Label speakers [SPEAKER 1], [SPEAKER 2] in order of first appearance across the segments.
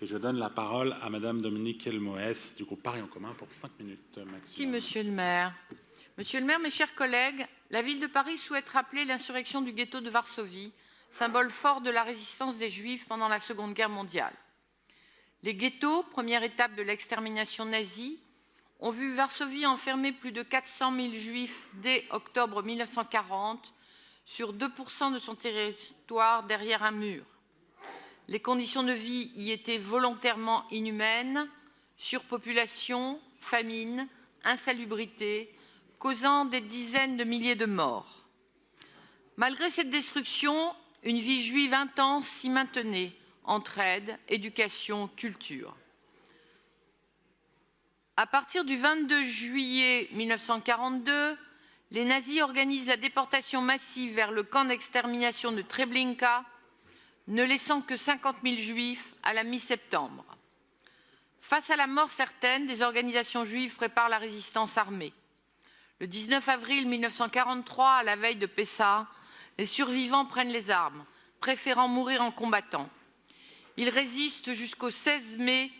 [SPEAKER 1] Et je donne la parole à Madame Dominique Elmoès du groupe Paris en commun pour 5 minutes maximum.
[SPEAKER 2] Merci, Monsieur le maire. Monsieur le maire, mes chers collègues, la ville de Paris souhaite rappeler l'insurrection du ghetto de Varsovie, symbole fort de la résistance des Juifs pendant la Seconde Guerre mondiale. Les ghettos, première étape de l'extermination nazie, ont vu Varsovie enfermer plus de 400 000 Juifs dès octobre 1940 sur 2% de son territoire derrière un mur. Les conditions de vie y étaient volontairement inhumaines, surpopulation, famine, insalubrité, causant des dizaines de milliers de morts. Malgré cette destruction, une vie juive intense s'y maintenait, entraide, éducation, culture. À partir du 22 juillet 1942, les nazis organisent la déportation massive vers le camp d'extermination de Treblinka, ne laissant que 50 000 juifs à la mi-septembre. Face à la mort certaine, des organisations juives préparent la résistance armée. Le 19 avril 1943, à la veille de Pessah, les survivants prennent les armes, préférant mourir en combattant. Ils résistent jusqu'au 16 mai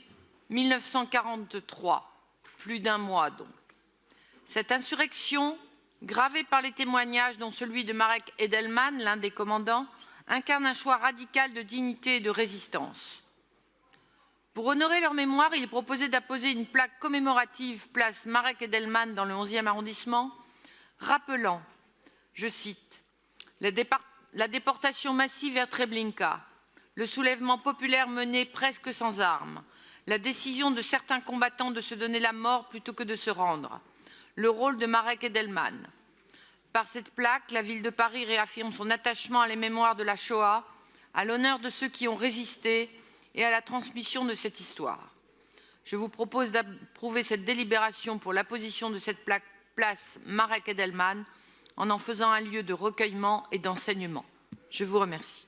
[SPEAKER 2] 1943, plus d'un mois donc. Cette insurrection, gravée par les témoignages dont celui de Marek Edelman, l'un des commandants, incarne un choix radical de dignité et de résistance. Pour honorer leur mémoire, il est proposé d'apposer une plaque commémorative place Marek Edelman dans le 11e arrondissement, rappelant, je cite, la déportation massive vers Treblinka, le soulèvement populaire mené presque sans armes, la décision de certains combattants de se donner la mort plutôt que de se rendre, le rôle de Marek Edelman. Par cette plaque, la ville de Paris réaffirme son attachement à la mémoire de la Shoah, à l'honneur de ceux qui ont résisté et à la transmission de cette histoire. Je vous propose d'approuver cette délibération pour l'apposition de cette plaque place Marek Edelman en faisant un lieu de recueillement et d'enseignement. Je vous remercie.